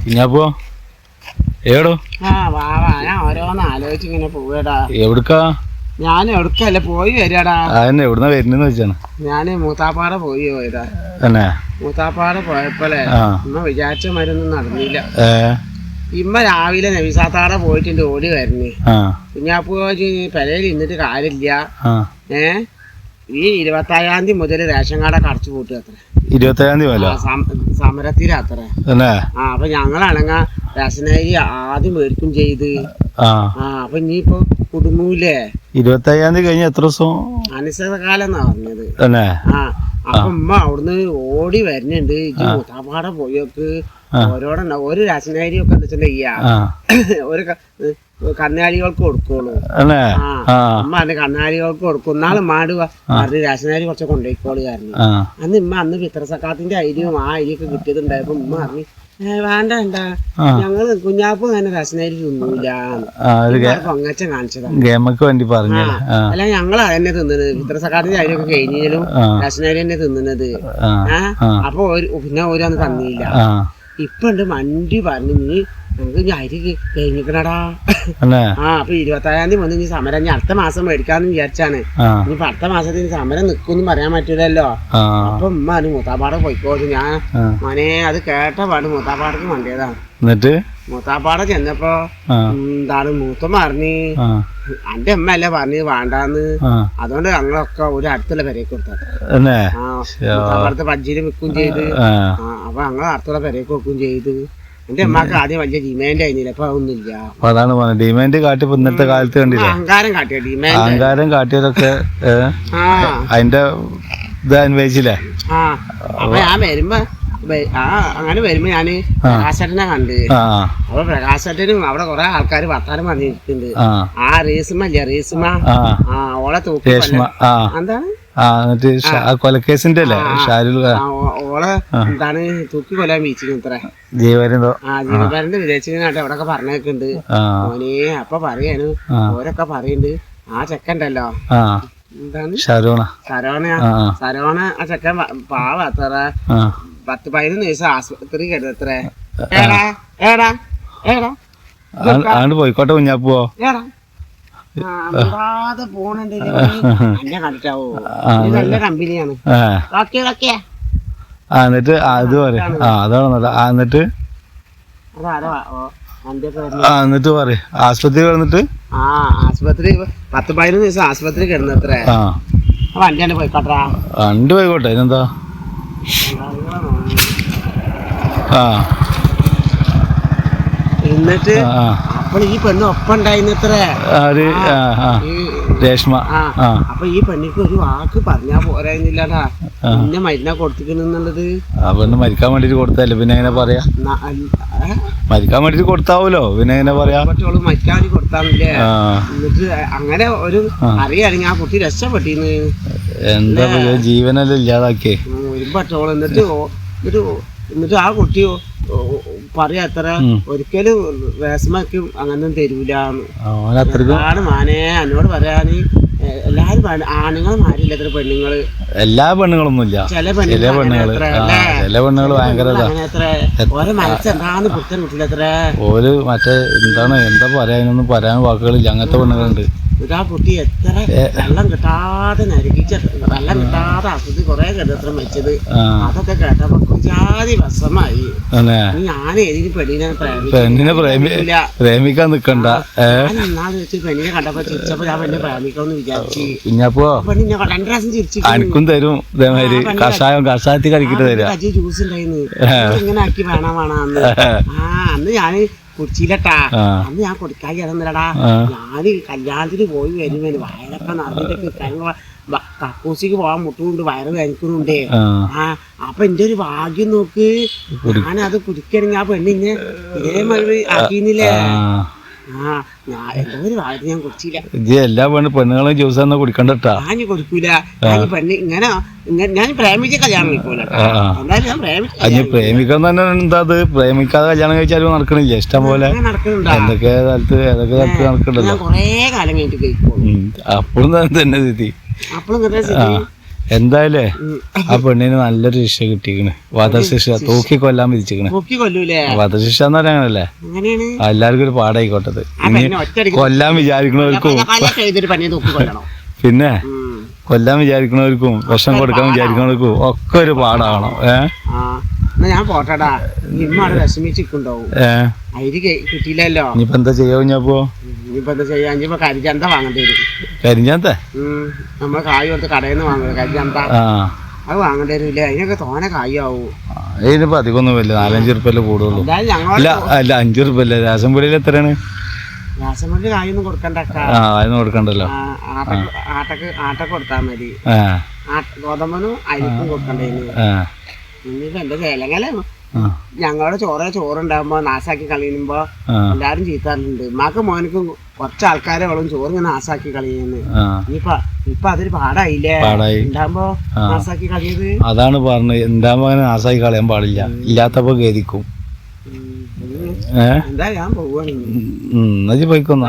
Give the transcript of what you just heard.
കുഞ്ഞാപ്പോ എവിടോ? ഞാൻ ഓരോന്ന് ആലോചിച്ച് ഇങ്ങനെ പോവടാ. എവിടുക്കാ? ഞാൻ എവിടക്കല്ല പോയി വരാടാ. അതന്നെ എവിടുന്ന വരുന്നെന്ന് വെച്ചാണ്. ഞാന് മൂത്താപ്പാട പോയതാ. തന്നെ മൂത്താപ്പാട പോയപ്പോലെ ഇമ്മ വിചാരിച്ച മരുന്നും നടന്നില്ല. ഇമ്മ രാവിലെ നബിസാത്താടെ പോയിട്ടുണ്ട് ഓടി വരുന്നേ. കുഞ്ഞാപ്പൂ പെരയിൽ ഇന്നിട്ട് കാര്യമില്ല. ഈ 25-ാം തീയതി മുതൽ റേഷൻ കാർഡൊക്കെ അടച്ചു പൂട്ടുക അത്ര. 25-ാം തീയതി സമരത്തിലത്ര. അപ്പൊ ഞങ്ങളാണെങ്ക റേഷനരി ആദ്യം മേടിക്കും ചെയ്ത്. അപ്പൊ ഇനിയിപ്പോ കുടുങ്ങൂലേ? 25-ാം തീയതി കഴിഞ്ഞ എത്ര ദിവസം? അനിശ്ചിതകാലം എന്നാ പറഞ്ഞത്. അപ്പൊ ഉമ്മ അവിടുന്ന് ഓടി വരുന്നുണ്ട്. ഇജ്ജ് മൂത്താപ്പാടെ പോയോക്ക് ഓരോടെണ്ണ ഒരു റേഷനരി ഒക്കെ വെച്ചിട്ടുണ്ടെങ്കിൽ ഒരു കന്നാലികൾക്ക് കൊടുക്കുള്ളൂ. അമ്മ അന്ന് കന്നാലികൾക്ക് കൊടുക്കും. നാളെ മാട് പറഞ്ഞ് റേഷനരി കുറച്ച് കൊണ്ടുപോയിക്കോളൂ കാരണം. അന്ന് ഇമ്മ അന്ന് പിത്രസക്കാത്തിന്റെ അരിയും ആ അരിയൊക്കെ കിട്ടിയതുണ്ടായപ്പോ ഉമ്മ പറഞ്ഞു വേണ്ട വേണ്ട ഞങ്ങള് കുഞ്ഞാപ്പ് തന്നെ റേഷനരി തിന്നൂല പൊങ്ങച്ചം കാണിച്ചതാണ്. അല്ല ഞങ്ങൾ അതന്നെ തിന്നത്. പിത്രസക്കാത്തിന്റെ അരിയൊക്കെ കഴിഞ്ഞാലും റേഷനരി തന്നെ തിന്നുന്നത്. അപ്പൊ പിന്നെ ഓരോന്ന് തന്നില്ല. ഇപ്പൊ ഉണ്ട് മണ്ടി പറഞ്ഞു നീ നമുക്ക് അരി കഴിഞ്ഞിക്കണടാ. അപ്പൊ 25-ാം തീയതി വന്ന് ഇനി സമരം ഇനി അടുത്ത മാസം മേടിക്കാന്ന് വിചാരിച്ചാണ്. ഇനിയിപ്പൊ അടുത്ത മാസത്തിന് സമരം നിൽക്കുമെന്നും പറയാൻ പറ്റൂലല്ലോ. അപ്പൊ ഉമ്മ മൂത്താപ്പാടെ പോയിക്കോളൂ. ഞാൻ മോനെ അത് കേട്ട പാട് മൂത്താപ്പാടക്ക് മണ്ടിയതാണ്. എന്നിട്ട് മൂത്താപ്പാടെ ചെന്നപ്പോ എന്താണ് മൂത്തമ്മ പറഞ്ഞ് എന്റെ അമ്മ അല്ലേ പറഞ്ഞത് വേണ്ടാന്ന്. അതുകൊണ്ട് ഞങ്ങളൊക്കെ ഒരു അടുത്തുള്ള പെരേക്ക് കൊടുത്തത്. മൂത്താപ്പാടത്ത് പജ്ജിയിൽ വിൽക്കും ചെയ്ത്. അപ്പൊ ഞങ്ങൾ അടുത്തുള്ള പെരേക്ക് കൊടുക്കും ചെയ്ത്. എന്റെ അമ്മക്ക് ആദ്യം വലിയ ഡിമാൻഡ് ആയിരുന്നില്ല. അപ്പൊ അതൊന്നുമില്ല. അതാണ് ഡിമാൻഡ് കാട്ടി ഇന്നത്തെ കാലത്ത് കണ്ടില്ല. അഹങ്കാരം കാട്ടിയ ഡിമാൻഡ്. അഹങ്കാരം കാട്ടിയതൊക്കെ അതിന്റെ ഇത് അനുഭവിച്ചില്ലേ? അപ്പൊ ഞാൻ വരുമ്പോ അങ്ങനെ വരുമ്പോ ഞാന് പ്രകാശേട്ടനെ കണ്ട്. അപ്പൊ പ്രകാശേട്ടനും അവിടെ കൊറേ ആൾക്കാര് വർത്താനം പറഞ്ഞിട്ടുണ്ട്. ആ റീസുമ ഇല്ല റീസുമ ഓളെ തൂക്കി എന്താണ് കൊലക്കേസിന്റെ അല്ലേ ഓളെ എന്താണ് തൂക്കി കൊല്ലാൻ വീച്ചിത്ര ജീവപരന്റെ വിദേശിനാട്ടെ അവിടെയൊക്കെ പറഞ്ഞേക്കുണ്ട് മോനെ. അപ്പൊ പറയാണ് ഓരൊക്കെ പറയുന്നുണ്ട് ആ ചെക്കണ്ടല്ലോ എന്താണ് സരോണ ആ ചെക്കൻ പാവ അത്ര 10-15 ദിവസം ആശുപത്രി കിടന്നത്ര. ഏടാ ഏടാ ഏടാ പോയിക്കോട്ടെ കുഞ്ഞാപ്പോ പോണുണ്ട്. എന്നെ കണ്ടിട്ടാവോ? നല്ല കമ്പനിയാണ്. എന്നിട്ട് അത് പറയാ അതാണ്. എന്നിട്ട് എന്നിട്ട് പറ ആശുപത്രി കിടന്നിട്ട് ആശുപത്രി 10-15 ദിവസം ആശുപത്രി കിടന്നത്രേ. വണ്ടി പോയിക്കോട്ടാ. വണ്ടി പോയിക്കോട്ടെ അതിനെന്താ. എന്നിട്ട് അപ്പോൾ ഈ പെണ്ണ് ഒപ്പം ഉണ്ടായിരുന്നത്രേ രേഷ്മ. അപ്പൊ ഈ പെണ്ണിക്ക് ഒരു വാക്ക് പറഞ്ഞാ പോരായിരുന്നില്ലടാ. പിന്നെ മരുന്നാ കൊടുത്തിക്കുന്നുള്ളത്. ആ പെണ്ണ് മരിക്കാൻ വേണ്ടിട്ട് കൊടുത്തല്ലേ പിന്നെ എങ്ങനെ പറയാ? മരിക്കാൻ വേണ്ടിട്ട് കൊടുത്താവൂലോ പിന്നെ എങ്ങനെ പറയാ? മരിക്കാൻ വേണ്ടി കൊടുത്താന്നില്ലേ. എന്നിട്ട് അങ്ങനെ ഒരു അറിയാണെങ്കിൽ ആ കുട്ടി രക്ഷപ്പെട്ടിന്ന്. എന്താ ജീവനല്ലേ ഇല്ലാതാക്കിയേ വരുമ്പറ്റോളൂ. എന്നിട്ട് ആ കുട്ടി പറയാ അത്ര ഒരിക്കലും വേസ്മക്കും അങ്ങനെ തരൂലാണ് മാനെ. എന്നോട് പറയാന് എല്ലാരും ആണുങ്ങൾ മാരില്ല എത്ര പെണ്ണുങ്ങള്. എല്ലാ പെണ്ണുങ്ങളൊന്നുമില്ല. ചില പെണ്ണുങ്ങൾ ഭയങ്കര ഓരോ മനസ്സെന്താന്ന് പുറത്തൻ വിട്ടില്ല എത്ര ഓര് മറ്റേ എന്താണ് എന്താ പറയാനൊന്നും പറയാൻ വാക്കുകളില്ല. അങ്ങനത്തെ പെണ്ണുങ്ങളുണ്ട്. ആ കുട്ടി എത്ര വെള്ളം കിട്ടാതെ നരകിച്ച വെള്ളം കിട്ടാതെ ആസ്വദിച്ച് കൊറേ കിടത്ര വെച്ചത്. അതൊക്കെ കേട്ടപ്പോ ജാതി വിഷമായി. ഞാൻ ഏതിന് പെണ്ണിനെ പ്രേമിക്കാൻ നിക്കണ്ട. എന്നാന്ന് വെച്ച് പെണ്ണിനെ കണ്ടപ്പോ ചിരിച്ചപ്പോ ഞാൻ പെണ്ണിനെ പ്രേമിക്കാന്ന് വിചാരിച്ചു. പിന്നപ്പോ പെണ്ണിനെ 2 പ്രാവശ്യം ചിരിച്ചു. എനിക്കും തരും ഇതേമാതിരി കഷായത്തിൽ കളിക്കിട്ട് തരാം. ജ്യൂസ് ഉണ്ടായിരുന്നു ഇങ്ങനെ ആക്കി വേണാന്ന്. അന്ന് ഞാന് കുടിച്ചില്ലട്ടാ. അന്ന് ഞാൻ കുടിക്കാതെ ഇറന്നില്ലടാ. ഞാന് കല്യാണത്തിന് പോയി വരുമ്പോ വയറൊക്കെ നിറഞ്ഞിട്ടൊക്കെ കക്കൂസിക്ക് പോകാൻ മുട്ടുകൊണ്ട് വയറ് വേദനിക്കുന്നുണ്ടേ. അപ്പൊ എന്റെ ഒരു ഭാഗ്യം നോക്ക്. ഞാനത് കുടിക്കണെങ്കിൽ ആ പെണ്ണിന്നെ ഇതേമാതിരി ആക്കിന്നില്ലേ. എന്തോ ഒരു ഭാഗ്യത്തിന് ഞാൻ കുടിച്ചില്ല. എല്ലാ പെണ്ണുങ്ങളും ജ്യൂസ് തന്നെ കുടിക്കണ്ടട്ടാ. ഞാൻ കൊടുക്കൂല. ഞാൻ പെണ്ണ് ഇങ്ങനെ ഞാൻ പ്രേമിച്ച കല്യാണം കഴിക്കൂല. എന്തായാലും ഞാൻ പ്രേമിക്കാൻ തന്നെ എന്താ അത് പ്രേമിക്കാതെ കല്യാണം കഴിച്ചാലും നടക്കണില്ല. ഇഷ്ടം പോലെ ഏതൊക്കെ കാലത്ത് നടക്കണ്ടല്ലോ. കൊറേ കാലം കഴിഞ്ഞിട്ട് കഴിക്കും. അപ്പോഴും തന്നെ സ്ഥിതി. അപ്പോഴും എന്തായാലേ ആ പെണ്ണിന് നല്ലൊരു ശിക്ഷ കിട്ടിക്കണ്, വധശിക്ഷ, തൂക്കി കൊല്ലാൻ വിധിച്ചിക്കണ്. വധശിക്ഷ എന്ന് പറയാനല്ലേ എല്ലാവർക്കും ഒരു പാടായിക്കോട്ടത്. ഇനി കൊല്ലാൻ വിചാരിക്കണവർക്കും പിന്നെ കൊല്ലാൻ വിചാരിക്കണവർക്കും വിഷം കൊടുക്കാൻ വിചാരിക്കണവർക്കും ഒക്കെ ഒരു പാടാവണം. ഞാൻ പോട്ടടാ, വിഷമിച്ചിട്ടുണ്ടാവും. കിട്ടിയില്ലല്ലോ. ഇനിയിപ്പോ എന്താ ചെയ്യാ? ഇനിയിപ്പോ എന്താ ചെയ്യാ? ഇനിയിപ്പോ കരിചന്ത വാങ്ങേണ്ടി വരും. കരിഞ്ചാന്ത നമ്മള് കായ് കൊടുത്ത് കടയിൽ നിന്ന് വാങ്ങുന്നത് കരിചന്ത, അത് വാങ്ങേണ്ടി വരില്ല. അതിനൊക്കെ തോനെ കായാവൂ. ഇതിനിപ്പോ അധികമൊന്നും വരില്ല, 4-5 ഉറുപ്പല്ലേ കൂടുള്ളൂ. അല്ല 5 ഉറുപ്പല്ലേ. രാസംപൊടിയിൽ എത്രയാണ്? രാസംപൊടി കായൊന്നും കൊടുക്കണ്ട, അതൊന്നും കൊടുക്കണ്ടല്ലോ. ആട്ടക്ക് കൊടുത്താൽ മതി. ഗോതമ്പനും അരിക്കും കൊടുക്കണ്ടേന്. ഇനിയിപ്പോ എന്താ ചേലങ്ങല ഞങ്ങളുടെ ചോറുണ്ടാകുമ്പോ നാശാക്കി കളയുമ്പോ എല്ലാരും ചീത്താറുണ്ട്. ഉമ്മാക്ക് മോനക്കും കുറച്ച് ആൾക്കാരെ വേണം ചോറ് ഇങ്ങനെ നാശാക്കി കളയുന്നത്. ഇപ്പൊ അതൊരു പാടായില്ലേ ഉണ്ടാകുമ്പോ നാശാക്കി കളയത്. അതാണ് പറഞ്ഞത്, ഉണ്ടാകുമ്പോ അങ്ങനെ നാശാക്കി കളയാൻ പാടില്ല, ഇല്ലാത്തപ്പോ ഗതിക്കും. എന്താ ഞാൻ പോവാണ്. പോയിക്കൊന്ന.